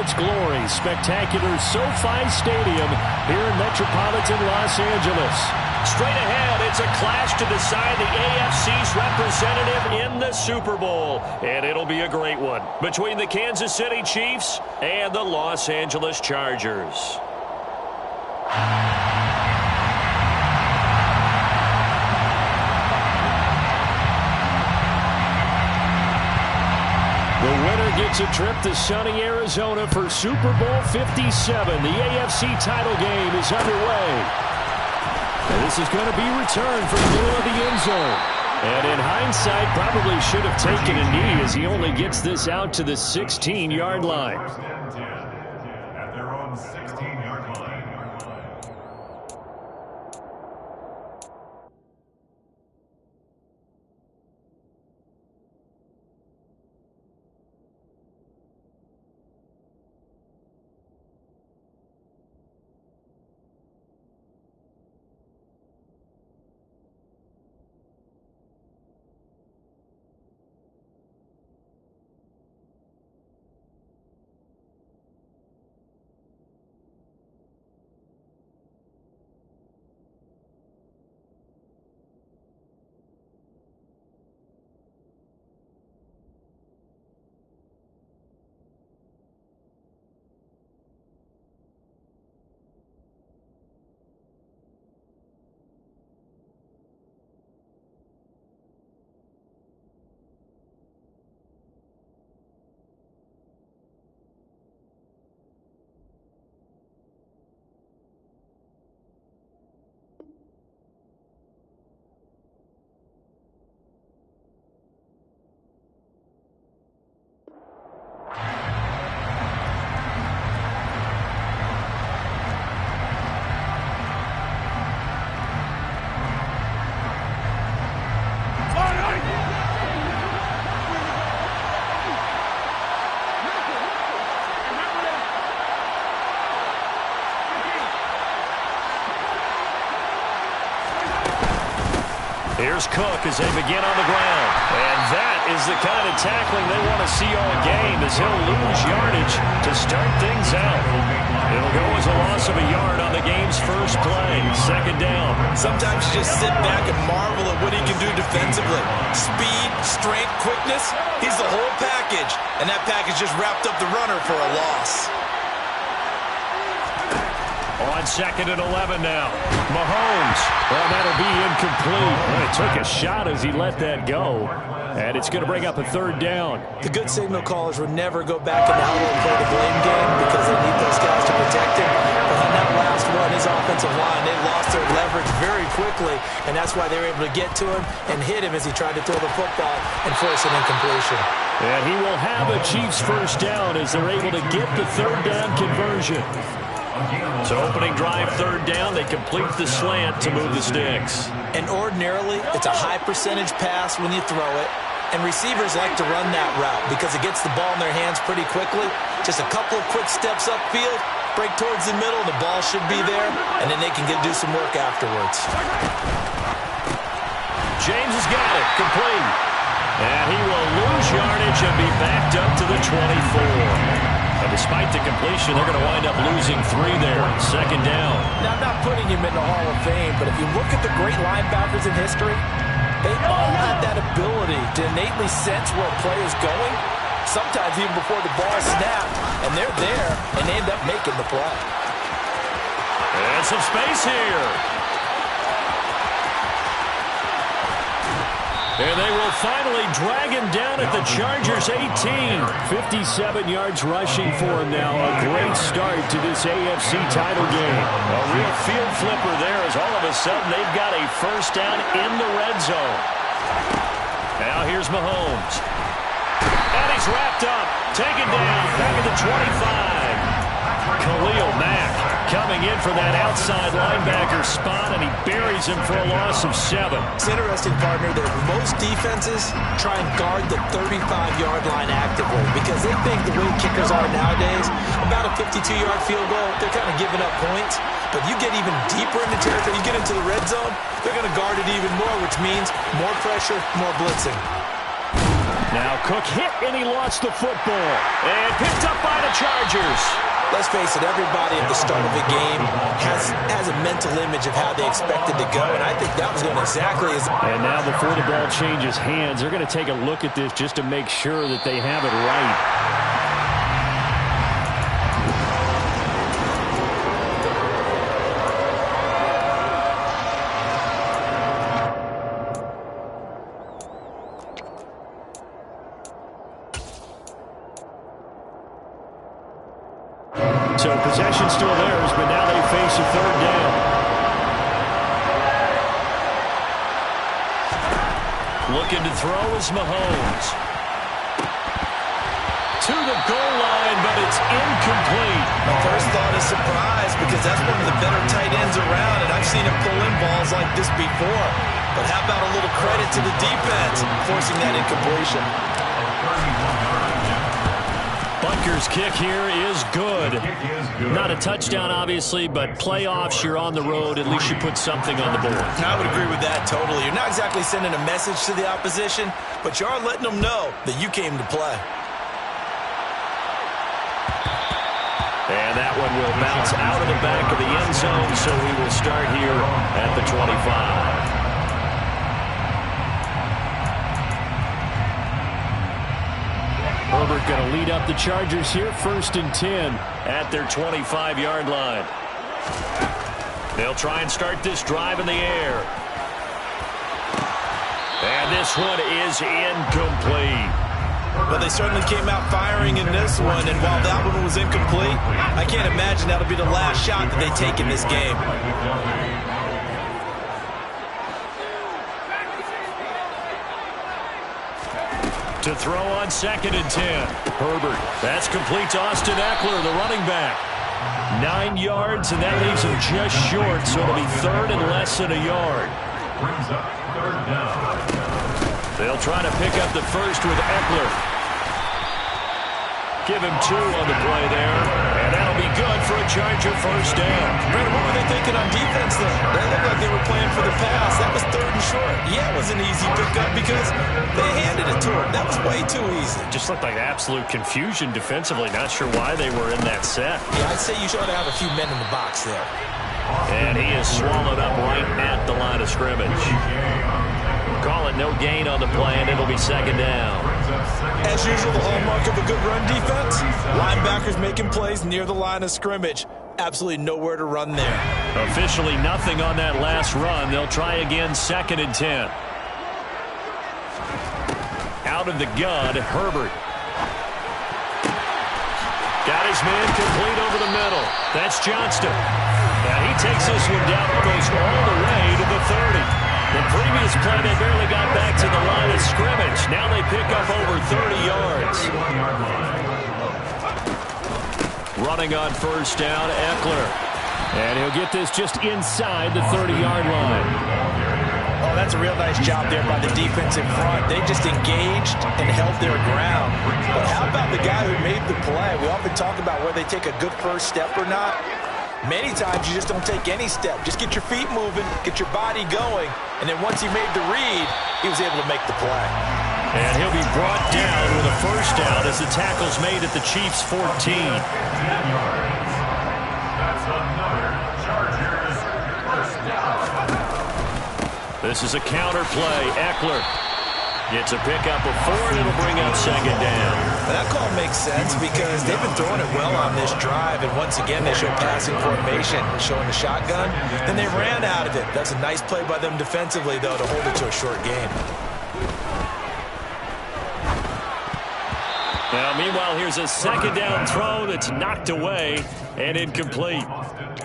its glory. Spectacular SoFi Stadium here in metropolitan Los Angeles. Straight ahead, it's a clash to decide the AFC's representative in the Super Bowl. And it'll be a great one between the Kansas City Chiefs and the Los Angeles Chargers. The winner gets a trip to sunny Arizona for Super Bowl 57. The AFC title game is underway. And this is going to be returned from the middle of the end zone. And in hindsight, probably should have taken a knee as he only gets this out to the 16-yard line. At their own 16-yard line. Here's Cook as they begin on the ground. And that is the kind of tackling they want to see all game as he'll lose yardage to start things out. It'll go as a loss of a yard on the game's first play. Second down. Sometimes you just sit back and marvel at what he can do defensively. Speed, strength, quickness. He's the whole package. And that package just wrapped up the runner for a loss. On second and 11 now. Mahomes. Well, that'll be incomplete. Well, it took a shot as he let that go. And it's going to bring up a third down. The good signal callers would never go back and now and play the blame game because they need those guys to protect him. But on that last one, his offensive line, they lost their leverage very quickly. And that's why they were able to get to him and hit him as he tried to throw the football and force an incompletion. And he will have a Chiefs first down as they're able to get the third down conversion. So opening drive, third down, they complete the slant to move the sticks. And ordinarily, it's a high percentage pass when you throw it. And receivers like to run that route because it gets the ball in their hands pretty quickly. Just a couple of quick steps upfield, break towards the middle, the ball should be there, and then they can do some work afterwards. James has got it, complete. And he will lose yardage and be backed up to the 24. And despite the completion, they're going to wind up losing 3 there. Second down. Now, I'm not putting him in the Hall of Fame, but if you look at the great linebackers in history, they all have that ability to innately sense where a play is going, sometimes even before the ball is snapped, and they're there, and they end up making the play. And some space here. And they will finally drag him down at the Chargers' 18. 57 yards rushing for him now. A great start to this AFC title game. A real field flipper there as all of a sudden they've got a first down in the red zone. Now here's Mahomes. And he's wrapped up. Taken down. Back at the 25. Khalil Mack coming in for that outside linebacker spot, and he buries him for a loss of 7. It's interesting, partner, that most defenses try and guard the 35-yard line actively because they think the way kickers are nowadays, about a 52-yard field goal, they're kind of giving up points. But you get even deeper into territory, you get into the red zone, they're going to guard it even more, which means more pressure, more blitzing. Now Cook hit and he lost the football. And picked up by the Chargers. Chargers. Let's face it, everybody at the start of a game has a mental image of how they expect it to go, and I think that was going exactly as... And now before the ball changes hands, they're going to take a look at this just to make sure that they have it right. So possession still theirs, but now they face a third down. Looking to throw is Mahomes. To the goal line, but it's incomplete. My first thought is surprise, because that's one of the better tight ends around, and I've seen him pull in balls like this before. But how about a little credit to the defense forcing that incompletion? Butker's kick here is good. Not a touchdown, obviously, but playoffs, you're on the road. At least you put something on the board. I would agree with that totally. You're not exactly sending a message to the opposition, but you are letting them know that you came to play. And that one will bounce out of the back of the end zone, so we will start here at the 25. Herbert going to lead up the Chargers here, 1st and 10 at their 25-yard line. They'll try and start this drive in the air. And this one is incomplete. But they certainly came out firing in this one, and while that one was incomplete, I can't imagine that'll be the last shot that they take in this game. To throw on 2nd and 10. Herbert. That's complete to Austin Eckler, the running back. 9 yards, and that leaves him just short, so it'll be 3rd and less than a yard. Brings up 3rd down. They'll try to pick up the first with Eckler. Give him 2 on the play there, and that'll be good for a Charger first down. Brandon, what were they thinking on defense there? They looked like they were playing for the pass. That was 3rd and short. Yeah, it was an easy pickup because they handed it to him. That was way too easy. Just looked like absolute confusion defensively. Not sure why they were in that set. Yeah, I'd say you should have a few men in the box there. And he is swallowed up right at the line of scrimmage. Call it no gain on the play, and it'll be 2nd down. As usual, the hallmark of a good run defense, linebackers making plays near the line of scrimmage. Absolutely nowhere to run there. Officially nothing on that last run. They'll try again, 2nd and 10. Out of the gun, Herbert. Got his man complete over the middle. That's Johnston. Now he takes this one down almost all the way to the 30. The previous play, they barely got back to the line of scrimmage. Now they pick up over 30 yards. Running on 1st down, Eckler. And he'll get this just inside the 30-yard line. Oh, that's a real nice job there by the defense in front. They just engaged and held their ground. But how about the guy who made the play? We often talk about whether they take a good first step or not. Many times you just don't take any step. Just get your feet moving, get your body going, and then once he made the read, he was able to make the play. And he'll be brought down with a first down as the tackle's made at the Chiefs' 14. 10 yards. That's another Chargers first down. This is a counter play. Eckler gets a pickup of 4, and it'll bring up 2nd down. That call makes sense because they've been throwing it well on this drive, and once again they show passing formation, showing the shotgun. Then they ran out of it. That's a nice play by them defensively, though, to hold it to a short gain. Now, meanwhile, here's a 2nd down throw that's knocked away and incomplete.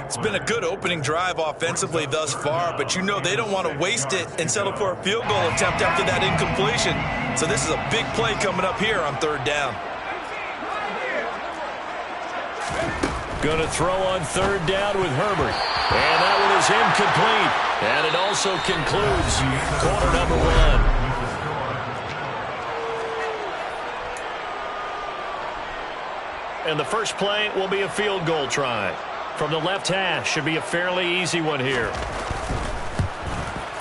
It's been a good opening drive offensively thus far, but you know they don't want to waste it and settle for a field goal attempt after that incompletion. So this is a big play coming up here on 3rd down. Going to throw on 3rd down with Herbert. And that one is incomplete. And it also concludes quarter number 1. And the first play will be a field goal try. From the left hash, should be a fairly easy one here.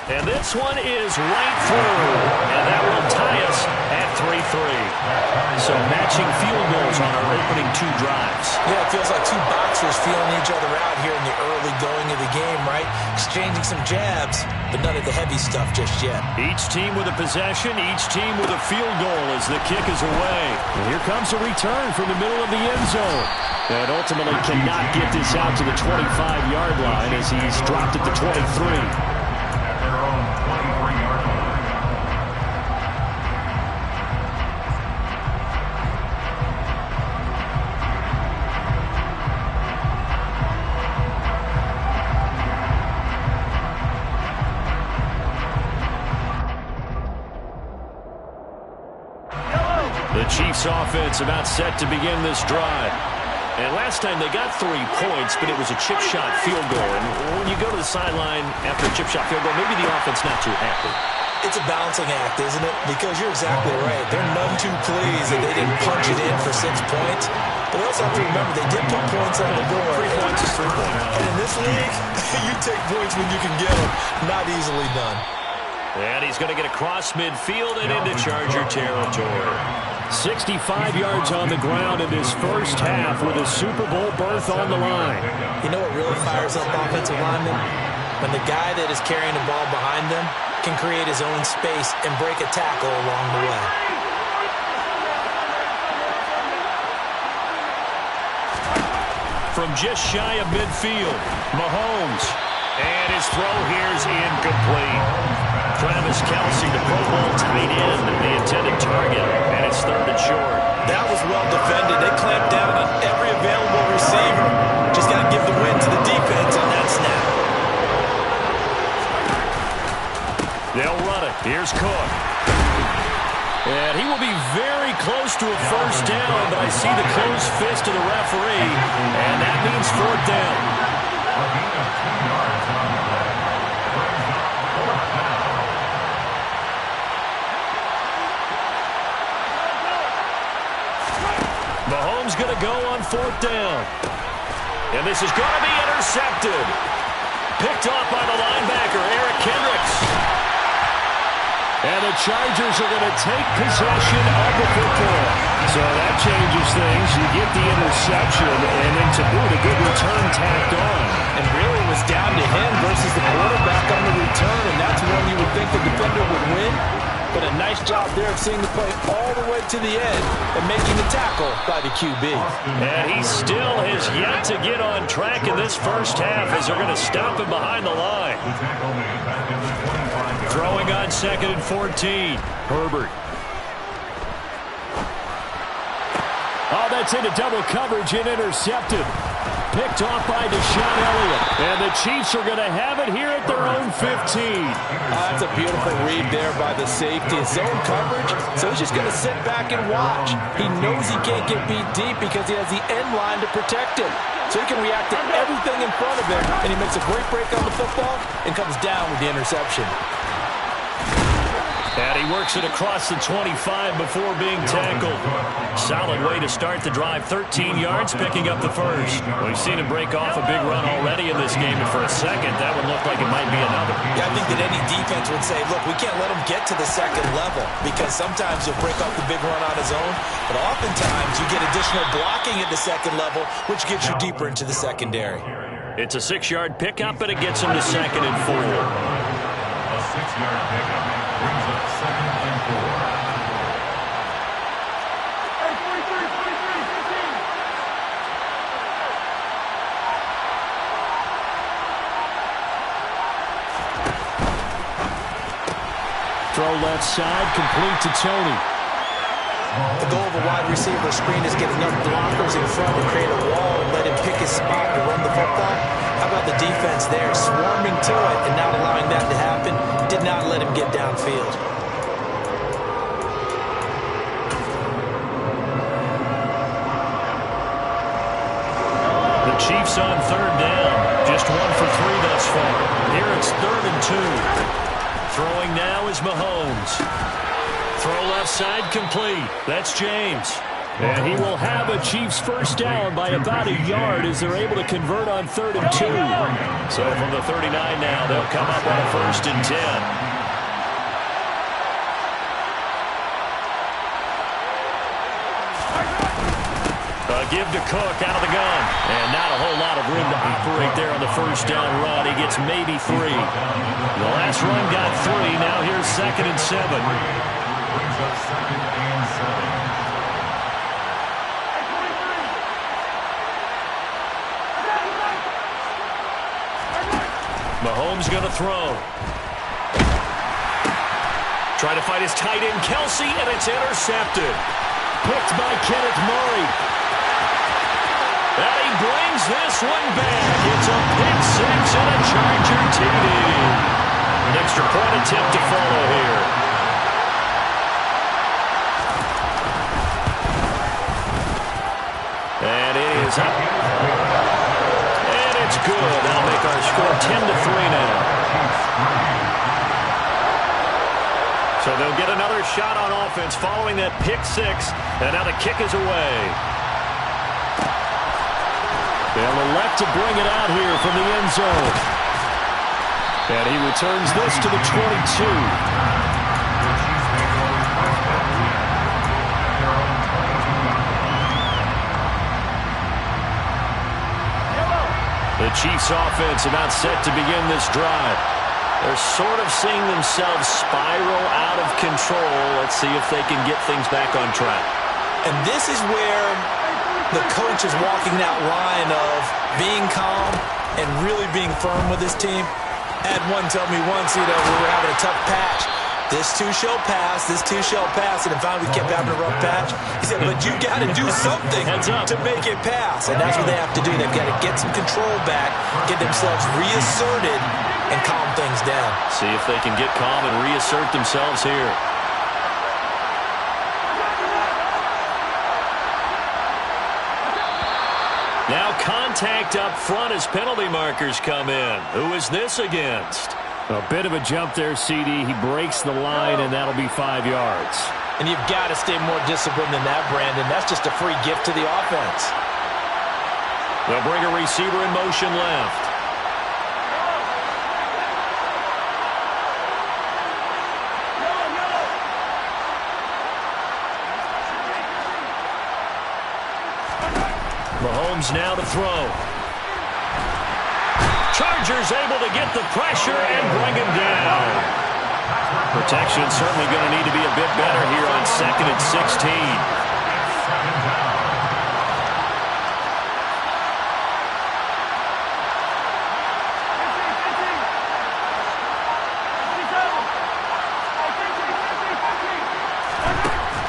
And this one is right through. And that will tie us at 3-3. So matching field goals on our opening 2 drives. Yeah, it feels like two boxers feeling each other out here in the early going of the game, right? Exchanging some jabs, but none of the heavy stuff just yet. Each team with a possession, each team with a field goal as the kick is away. And here comes a return from the middle of the end zone. And ultimately cannot get this out to the 25-yard line as he's dropped at the 23. At their own 23-yard line. The Chiefs offense about set to begin this drive. And last time they got 3 points, but it was a chip shot field goal. And when you go to the sideline after a chip shot field goal, maybe the offense not too happy. It's a balancing act, isn't it? Because you're exactly right. They're none too pleased that they didn't punch it in for 6 points. But they also have to remember they did put points on the board. 3 points is 3 points. And in this league, you take points when you can get them. Not easily done. And he's going to get across midfield and into Charger territory. 65 yards on the ground in this first half with a Super Bowl berth on the line. You know what really fires up offensive linemen? When the guy that is carrying the ball behind them can create his own space and break a tackle along the way. From just shy of midfield, Mahomes. And his throw here is incomplete. Travis Kelce, the Pro Bowl tight end, the intended target, and it's 3rd and short. That was well defended. They clamped down on every available receiver. Just got to give the win to the defense on that snap. They'll run it. Here's Cook. And he will be very close to a first down, but I see the closed fist of the referee, and that means 4th down. Mahomes going to go on 4th down. And this is going to be intercepted. Picked off by the linebacker, Eric Kendricks. And the Chargers are going to take possession of the football. So that changes things. You get the interception, and then to boot, a good return tacked on. And really it was down to him versus the quarterback on the return, and that's one you would think the defender would win. But a nice job there of seeing the play all the way to the end and making the tackle by the QB. And he still has yet to get on track in this first half as they're going to stop him behind the line. Throwing on 2nd and 14. Herbert. Oh, that's into double coverage and intercepted. Picked off by Deshaun Elliott. And the Chiefs are going to have it here at their own 15. That's a beautiful read there by the safety. Zone coverage, so he's just going to sit back and watch. He knows he can't get beat deep because he has the end line to protect him. So he can react to everything in front of him, and he makes a great break on the football and comes down with the interception. And he works it across the 25 before being tackled. Solid way to start the drive. 13 yards, picking up the first. We've seen him break off a big run already in this game, and for a second, that would look like it might be another. Yeah, I think that any defense would say, look, we can't let him get to the second level because sometimes he'll break off the big run on his own, but oftentimes you get additional blocking at the second level, which gets you deeper into the secondary. It's a 6-yard pickup, but it gets him to 2nd and 4. A 6-yard pickup brings up 2nd and 4. Throw left side, complete to Tony. The goal of a wide receiver screen is get enough blockers in front to create a wall and let him pick his spot to run the football. How about the defense there, swarming to it and not allowing that to happen? Did not let him get downfield. The Chiefs on 3rd down. Just 1 for 3 thus far. Here it's 3rd and 2. Throwing now is Mahomes. Throw left side complete. That's James. And he will have a Chiefs first down by about a yard as they're able to convert on 3rd and 2. So from the 39 now, they'll come up on a 1st and 10. give to Cook out of the gun. And not a whole lot of room to operate there on the first down run. He gets maybe 3. The last run got 3. Now here's 2nd and 7. Brings up 2nd and 7. Mahomes going to throw. Trying to fight his tight end, Kelsey, and it's intercepted. Picked by Kenneth Murray. And he brings this one back. It's a pick 6 and a Charger TD. An extra point attempt to follow here. And it is up. And it's good. That'll make our score 10-3 now. So they'll get another shot on offense following that pick 6. And now the kick is away. They'll elect to bring it out here from the end zone. And he returns this to the 22. The Chiefs offense about set to begin this drive. They're sort of seeing themselves spiral out of control. Let's see if they can get things back on track. And this is where the coach is walking that line of being calm and really being firm with his team. I had one tell me once, we were having a tough patch. This too shall pass, this too shall pass. And finally we kept having a rough patch. He said, but you got to do something to make it pass. And that's what they have to do. They've got to get some control back, get themselves reasserted, and calm things down. See if they can get calm and reassert themselves here. Now contact up front as penalty markers come in. Who is this against? A bit of a jump there, CD. He breaks the line, and that'll be 5 yards. And you've got to stay more disciplined than that, Brandon. That's just a free gift to the offense. They'll bring a receiver in motion left. Mahomes now to throw. Chargers able to get the pressure and bring him down. Protection certainly going to need to be a bit better here on 2nd and 16.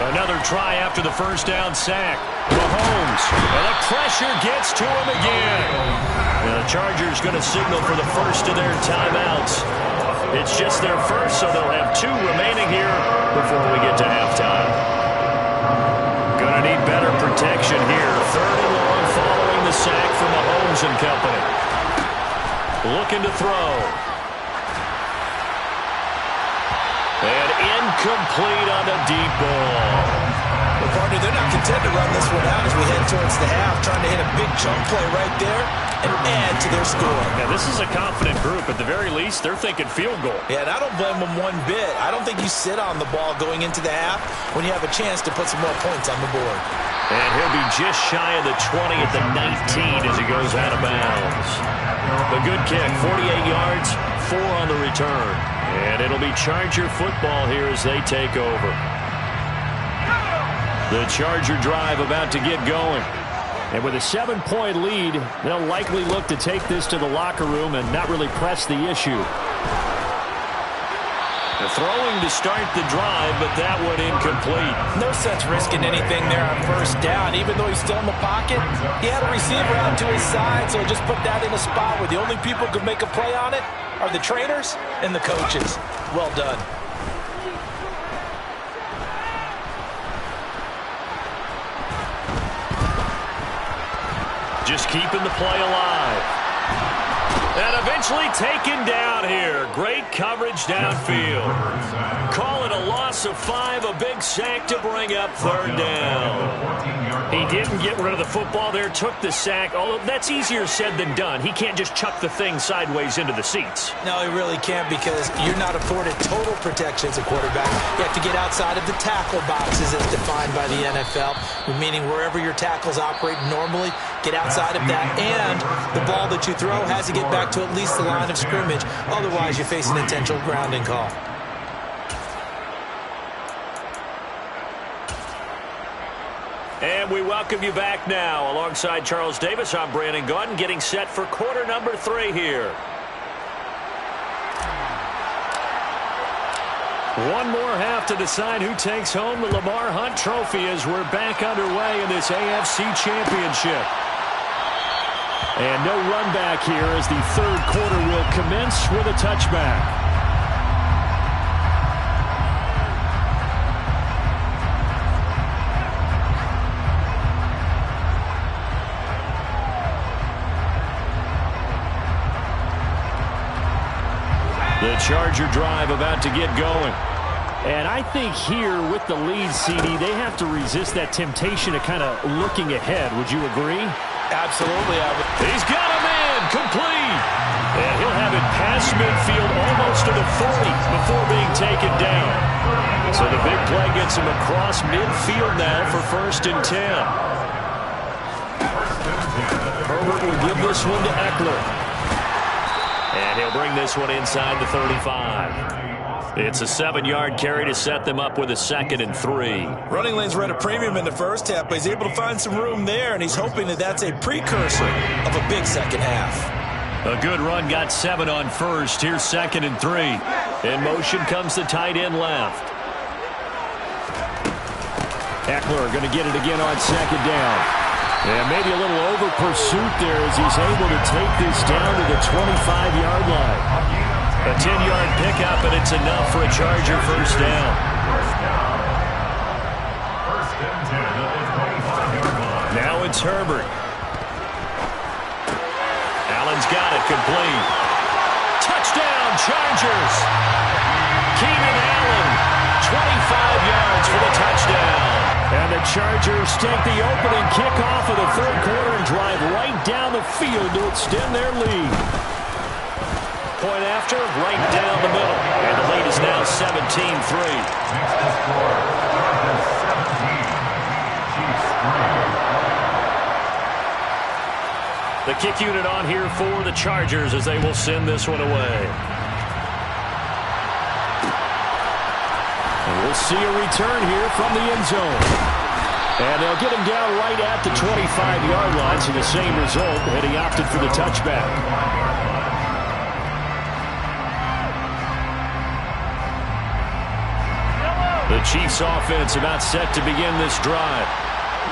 Another try after the first down sack. Mahomes, and the pressure gets to him again. And the Chargers going to signal for the first of their timeouts. It's just their first, so they'll have 2 remaining here before we get to halftime. Going to need better protection here. 3rd and long following the sack from Mahomes and company. Looking to throw. And incomplete on the deep ball. Well, partner, they're not content to run this one out as we head towards the half, trying to hit a big chunk play right there and add to their score. Yeah, this is a confident group. At the very least, they're thinking field goal. Yeah, and I don't blame them one bit. I don't think you sit on the ball going into the half when you have a chance to put some more points on the board. And he'll be just shy of the 20 at the 19 as he goes out of bounds. A good kick, 48 yards, 4 on the return. And it'll be Charger football here as they take over. The Charger drive about to get going. And with a 7-point lead, they'll likely look to take this to the locker room and not really press the issue. They're throwing to start the drive, but that one incomplete. No sense risking anything there on first down. Even though he's still in the pocket, he had a receiver out to his side, so just put that in a spot where the only people who could make a play on it are the trainers and the coaches. Well done. Just keeping the play alive. And eventually taken down here. Great coverage downfield. Call it a loss of 5, a big sack to bring up third down. He didn't get rid of the football there, took the sack. Although that's easier said than done. He can't just chuck the thing sideways into the seats. No, he really can't because you're not afforded total protection as a quarterback. You have to get outside of the tackle boxes as defined by the NFL, meaning wherever your tackles operate normally, get outside of that, and the ball that you throw has to get back to at least the line of scrimmage. Otherwise, you face an intentional grounding call. And we welcome you back now. Alongside Charles Davis, I'm Brandon Gaudin, getting set for quarter number 3 here. One more half to decide who takes home the Lamar Hunt Trophy as we're back underway in this AFC Championship. And no run back here as the third quarter will commence with a touchback. The Charger drive about to get going. And I think here with the lead, CD, they have to resist that temptation of kind of looking ahead. Would you agree? Absolutely, I would. He's got a man complete. And he'll have it past midfield almost to the 40 before being taken down. So the big play gets him across midfield now for 1st and 10. Herbert will give this one to Eckler. And he'll bring this one inside the 35. It's a 7-yard carry to set them up with a 2nd and 3. Running lanes were at a premium in the first half, but he's able to find some room there, and he's hoping that that's a precursor of a big second half. A good run got 7 on first. Here's 2nd and 3. In motion comes the tight end left. Eckler going to get it again on 2nd down. And maybe a little over pursuit there as he's able to take this down to the 25-yard line. A 10-yard pickup, and it's enough for a Charger first down. Now it's Herbert. Allen's got it complete. Touchdown, Chargers. Keenan Allen, 25 yards for the touchdown. And the Chargers take the opening kickoff of the third quarter and drive right down the field to extend their lead. Point after, right down the middle. And the lead is now 17-3. The kick unit on here for the Chargers as they will send this one away. And we'll see a return here from the end zone. And they'll get him down right at the 25-yard line, so the same result, and he opted for the touchback. The Chiefs offense about set to begin this drive.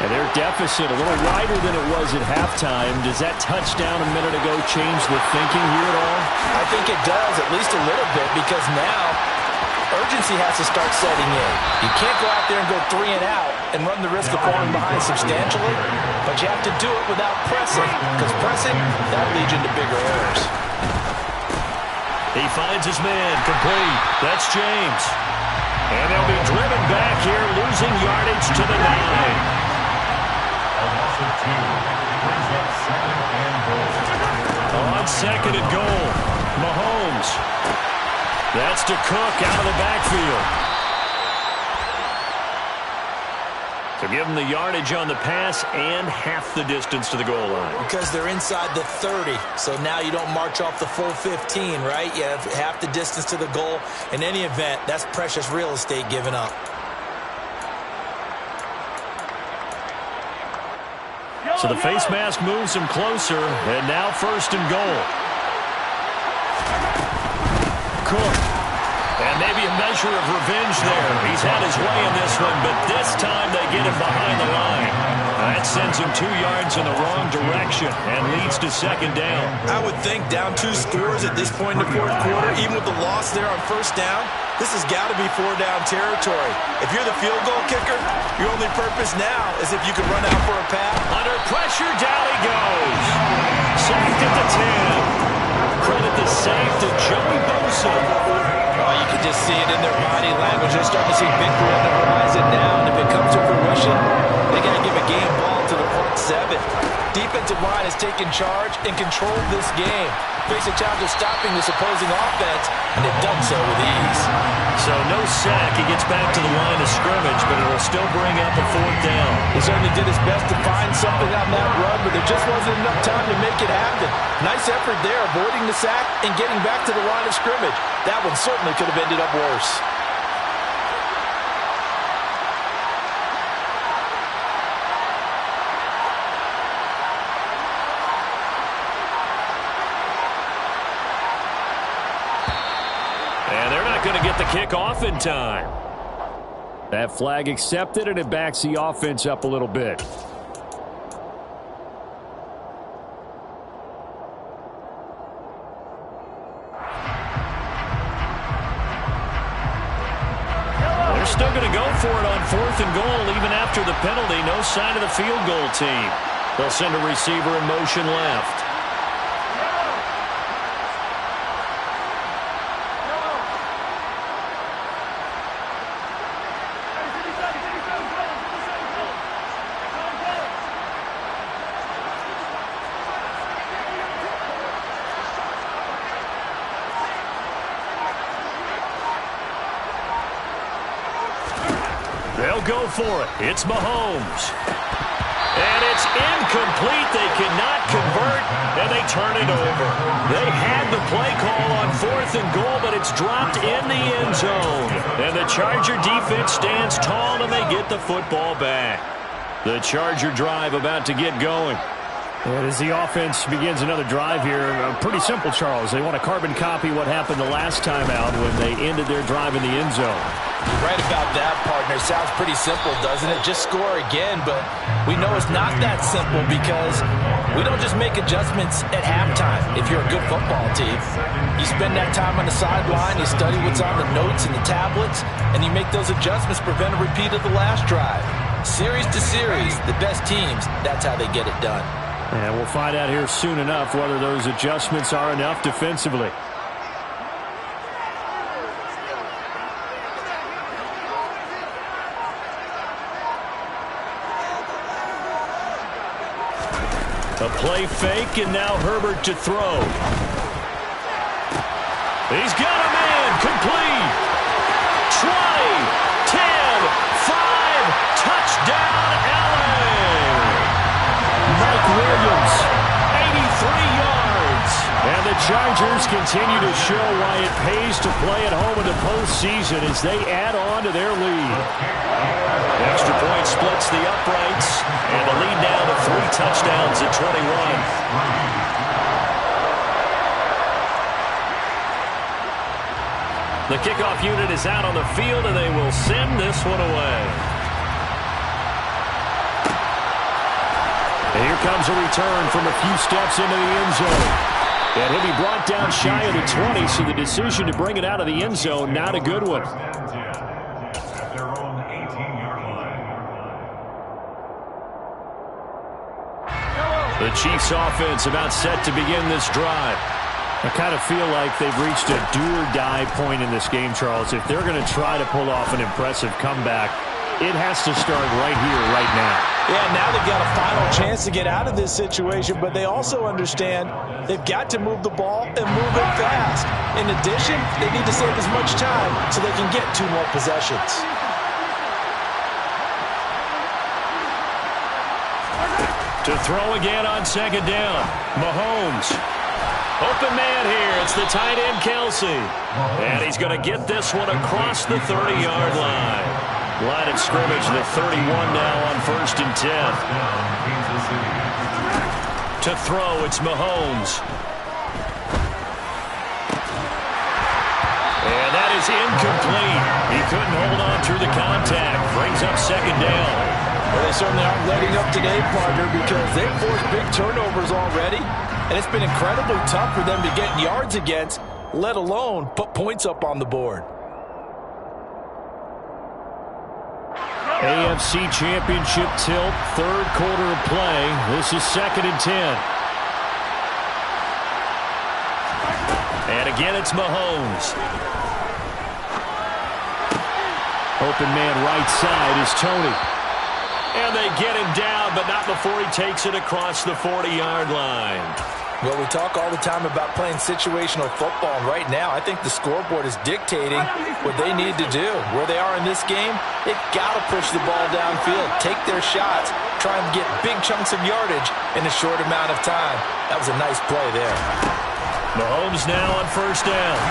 And their deficit a little wider than it was at halftime. Does that touchdown a minute ago change the thinking here at all? I think it does, at least a little bit, because now urgency has to start setting in. You can't go out there and go 3 and out and run the risk of falling behind substantially, but you have to do it without pressing, because pressing, that leads into bigger errors. He finds his man complete. That's James. And they'll be driven back here, losing yardage to the 9. On 2nd and goal, Mahomes. That's to Cook out of the backfield. So give them the yardage on the pass and half the distance to the goal line. Because they're inside the 30, so now you don't march off the full 15, right? You have half the distance to the goal. In any event, that's precious real estate given up. So the face mask moves him closer, and now 1st and goal. Cook. And maybe a measure of revenge there. He's had his way in this one, but this time they get him behind the line. That sends him 2 yards in the wrong direction and leads to 2nd down. I would think down 2 scores at this point in the fourth quarter, even with the loss there on 1st down, this has got to be 4-down territory. If you're the field goal kicker, your only purpose now is if you can run out for a pass. Under pressure, down he goes. Sacked at the 10. to Joey Bosa. Oh, you can just see it in their body language. They're starting to see victory on the horizon now, and if it comes to fruition, they got to give a game ball to the front seven. Defensive line has taken charge and controlled this game. Facing a challenge of stopping this opposing offense, and they've done so with ease. So no sack. He gets back to the line of scrimmage, but it will still bring up a 4th down. He certainly did his best to find something on that run, but there just wasn't enough time to make it happen. Nice effort there, avoiding the sack and getting back to the line of scrimmage. That one certainly could have ended up worse. And they're not going to get the kick off in time. That flag accepted, and it backs the offense up a little bit. They're still going to go for it on 4th and goal, even after the penalty. No sign of the field goal team. They'll send a receiver in motion left. They'll go for it. It's Mahomes. And it's incomplete. They cannot convert, and they turn it over. They had the play call on 4th and goal, but it's dropped in the end zone. And the Charger defense stands tall, and they get the football back. The Charger drive about to get going. And as the offense begins another drive here, pretty simple, Charles. They want to carbon copy what happened the last time out when they ended their drive in the end zone. You're right about that, partner. Sounds pretty simple, doesn't it? Just score again, but we know it's not that simple because we don't just make adjustments at halftime if you're a good football team. You spend that time on the sideline, you study what's on the notes and the tablets, and you make those adjustments, prevent a repeat of the last drive. Series to series, the best teams, that's how they get it done. And we'll find out here soon enough whether those adjustments are enough defensively. A play fake, and now Herbert to throw. He's got a man, complete. 20, 10, 5, touchdown, LA. Mike Williams, 83 yards. And the Chargers continue to show why it pays to play at home in the postseason as they add on to their lead. The extra point splits the uprights, and the lead now to 3 touchdowns at 21. The kickoff unit is out on the field, and they will send this one away. And here comes a return from a few steps into the end zone. And he'll be brought down shy of the 20, so the decision to bring it out of the end zone, not a good one. The Chiefs offense about set to begin this drive. I kind of feel like they've reached a do-or-die point in this game, Charles. If they're going to try to pull off an impressive comeback, it has to start right here, right now. Yeah, now they've got a final chance to get out of this situation, but they also understand they've got to move the ball and move it fast. In addition, they need to save as much time so they can get 2 more possessions. To throw again on 2nd down. Mahomes. Open man here. It's the tight end, Kelsey. And he's going to get this one across the 30-yard line. Line of scrimmage, the 31 now on 1st and 10. To throw, it's Mahomes. And that is incomplete. He couldn't hold on through the contact. Brings up 2nd down. Well, they certainly aren't letting up today, partner, because they've forced big turnovers already, and it's been incredibly tough for them to get yards against, let alone put points up on the board. AFC Championship tilt, 3rd quarter of play. This is 2nd and 10. And again, it's Mahomes. Open man right side is Tony. And they get him down, but not before he takes it across the 40-yard line. Well, we talk all the time about playing situational football, and right now I think the scoreboard is dictating what they need to do. Where they are in this game, they've got to push the ball downfield, take their shots, try and get big chunks of yardage in a short amount of time. That was a nice play there. Mahomes now on first down.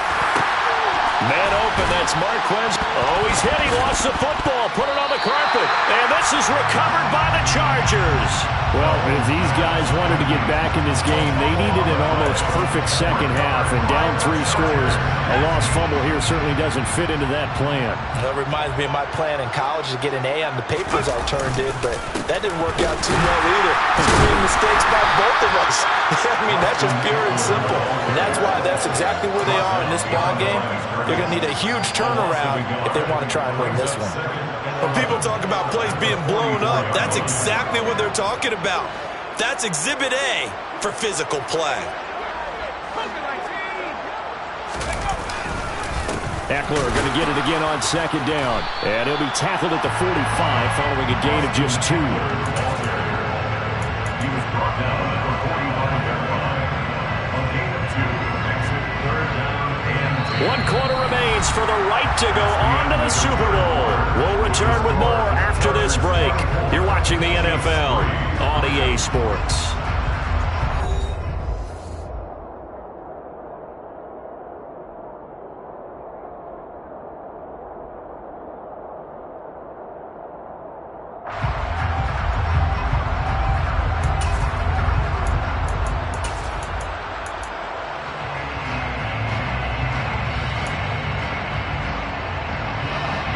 Man open, that's Marquez. Oh, he's hit, he lost the football, put it on the carpet, and this is recovered by the Chargers. Well, if these guys wanted to get back in this game, they needed an almost perfect second half, and down 3 scores, a lost fumble here certainly doesn't fit into that plan. That reminds me of my plan in college to get an A on the papers I turned in, but that didn't work out too well either. It's made mistakes by both of us. I mean, that's just pure and simple, and that's why that's exactly where they are in this ball game. They're going to need a huge turnaround if they want to try and win this one. When people talk about plays being blown up, that's exactly what they're talking about. That's Exhibit A for physical play. Eckler going to get it again on second down. And he'll be tackled at the 45 following a gain of just 2. He was brought down at the 45-yard line. A gain of 2. Exit 3rd down and 10. 1 quarter remains for the right to go on to the Super Bowl. We'll return with more after this break. You're watching the NFL on EA Sports.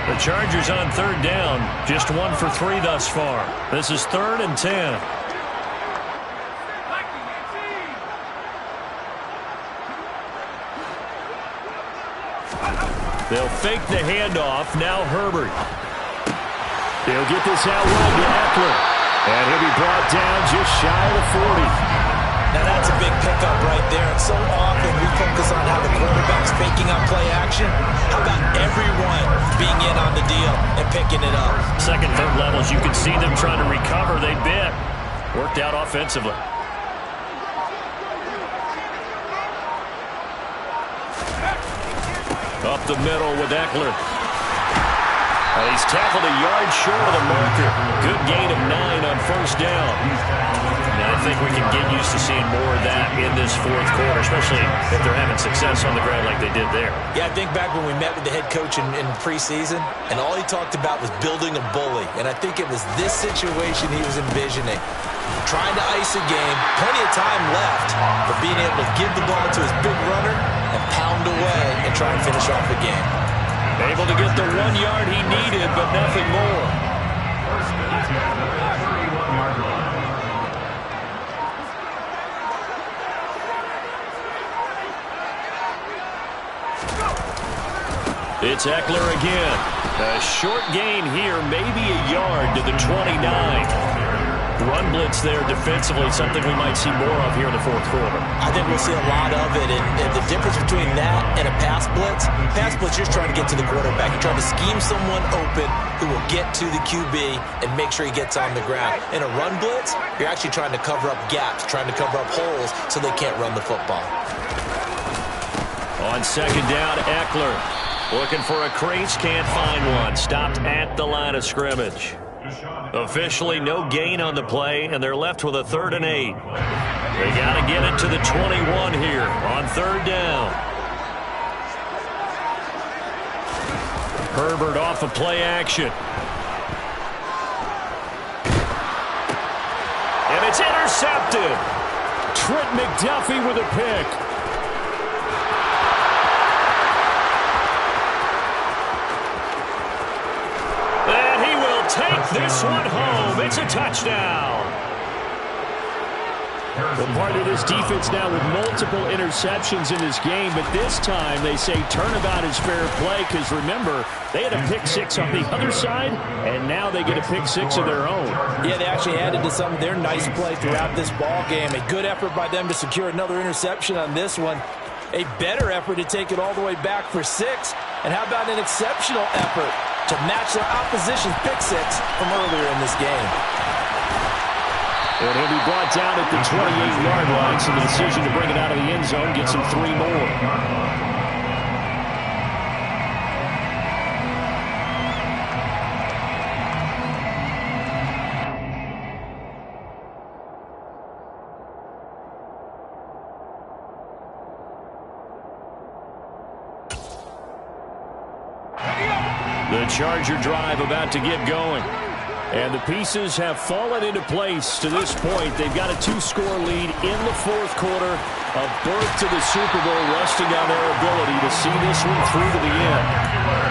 The Chargers on third down, just 1 for 3 thus far. This is 3rd and 10. They'll fake the handoff. Now Herbert. They'll get this out wide to Eckler. And he'll be brought down just shy of the 40. Now that's a big pickup right there. And so often we focus on how the quarterback's faking on play action. How about everyone being in on the deal and picking it up? Second, third levels, you can see them trying to recover. They bit. Worked out offensively. Up the middle with Eckler. He's tackled a yard short of the marker. Good gain of 9 on first down. And I think we can get used to seeing more of that in this 4th quarter, especially if they're having success on the ground like they did there. Yeah, I think back when we met with the head coach in preseason, and all he talked about was building a bully. And I think it was this situation he was envisioning. Trying to ice a game, plenty of time left, but being able to give the ball to his big runner and pound away and try and finish off the game. Able to get the 1 yard he needed, but nothing more. First and 10 at the 31-yard line. It's Eckler again. A short gain here, maybe a yard to the 29. Run blitz there defensively, something we might see more of here in the 4th quarter. I think we'll see a lot of it, and the difference between that and a pass blitz, you're just trying to get to the quarterback. You're trying to scheme someone open who will get to the QB and make sure he gets on the ground. In a run blitz, you're actually trying to cover up gaps, trying to cover up holes so they can't run the football. On second down, Eckler looking for a crease, can't find one. Stopped at the line of scrimmage. Officially no gain on the play, and they're left with a 3rd and 8. They got to get it to the 21 here on 3rd down. Herbert off of play action. And it's intercepted. Trent McDuffie with a pick. Take this one home. It's a touchdown. Well, part of this defense now with multiple interceptions in this game, but this time they say turnabout is fair play because, remember, they had a pick 6 on the other side, and now they get a pick 6 of their own. Yeah, they actually added to some of their nice play throughout this ball game. A good effort by them to secure another interception on this one. A better effort to take it all the way back for 6. And how about an exceptional effort to match their opposition's pick 6 from earlier in this game? And he'll be brought down at the 28-yard line, so the decision to bring it out of the end zone gets him 3 more. The Charger drive about to get going. And the pieces have fallen into place to this point. They've got a 2-score lead in the 4th quarter. A berth to the Super Bowl resting on their ability to see this one through to the end.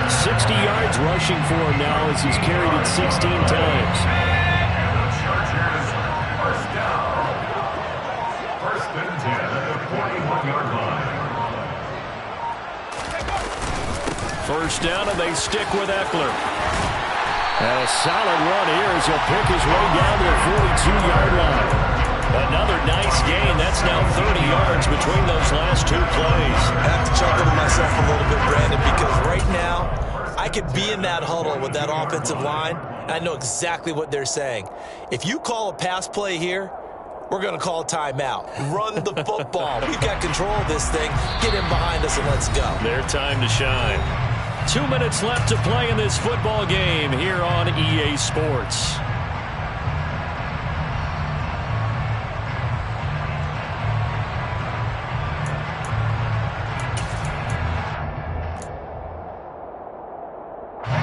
60 yards rushing for him now as he's carried it 16 times. The Chargers, first down. First and 10 at the 41-yard line. First down, and they stick with Eckler. And a solid run here as he'll pick his way down to the 42-yard line. Another nice gain. That's now 30 yards between those last 2 plays. I have to chuckle to myself a little bit, Brandon, because right now I could be in that huddle with that offensive line, and I know exactly what they're saying. If you call a pass play here, we're going to call a timeout. Run the football. We've got control of this thing. Get in behind us and let's go. Their time to shine. 2 minutes left to play in this football game here on EA Sports.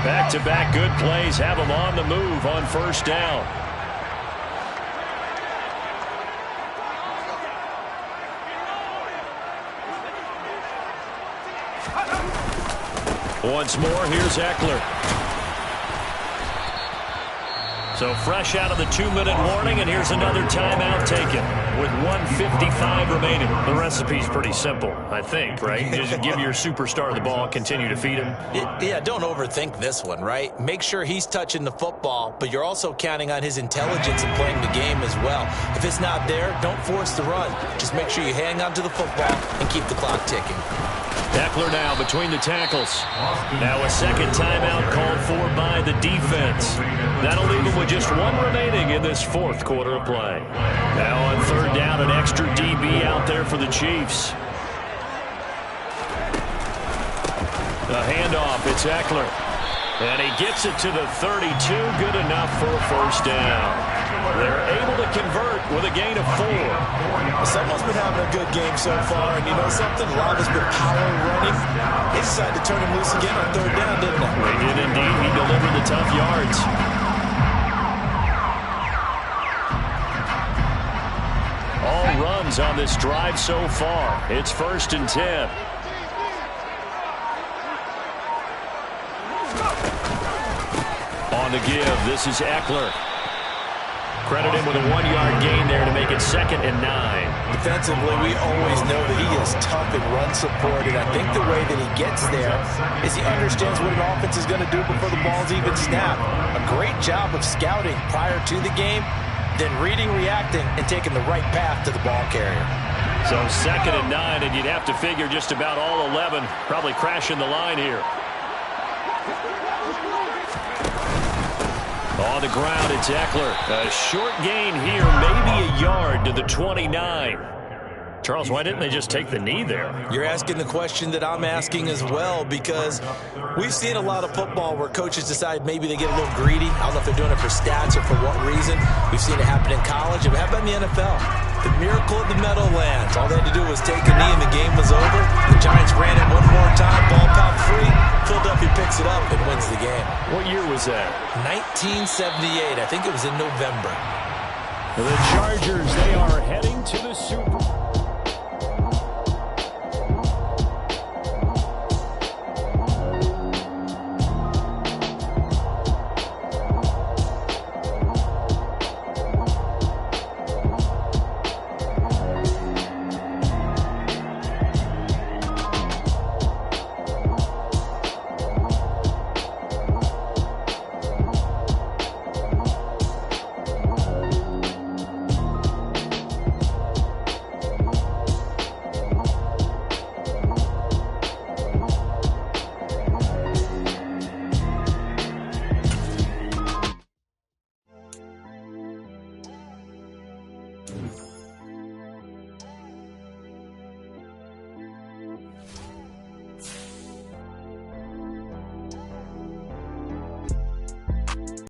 Back-to-back good plays have them on the move on first down. Once more, here's Eckler. So fresh out of the 2-minute warning, and here's another timeout taken with 1:55 remaining. The recipe's pretty simple, I think, right? Just give your superstar the ball, continue to feed him. Yeah, don't overthink this one, right? Make sure he's touching the football, but you're also counting on his intelligence in playing the game as well. If it's not there, don't force the run. Just make sure you hang on to the football and keep the clock ticking. Eckler now between the tackles. Now a second timeout called for by the defense. That'll leave him with just 1 remaining in this 4th quarter of play. Now on 3rd down, an extra DB out there for the Chiefs. The handoff, it's Eckler. And he gets it to the 32, good enough for a first down. They're able to convert with a gain of 4. Someone's been having a good game so far, and you know something? A lot has been power running. They decided to turn him loose again on 3rd down, didn't they? They did indeed. He delivered the tough yards. All runs on this drive so far. It's 1st and 10. On the give, this is Eckler. Credit him with a 1-yard gain there to make it 2nd and 9. Defensively, we always know that he is tough in run support, and I think the way that he gets there is he understands what an offense is going to do before the ball's even snapped. A great job of scouting prior to the game, then reading, reacting, and taking the right path to the ball carrier. So 2nd and 9, and you'd have to figure just about all 11 probably crashing the line here. On the ground, it's Eckler. A short gain here, maybe a yard to the 29. Charles, why didn't they just take the knee there? You're asking the question that I'm asking as well, because we've seen a lot of football where coaches decide maybe they get a little greedy. I don't know if they're doing it for stats or for what reason. We've seen it happen in college. And how about in the NFL? The miracle of the Meadowlands. All they had to do was take a knee and the game was over. The Giants ran it one more time, ball popped free. Philadelphia picks it up and wins the game. What year was that? 1978. I think it was in November. The Chargers, they are heading to the Super Bowl.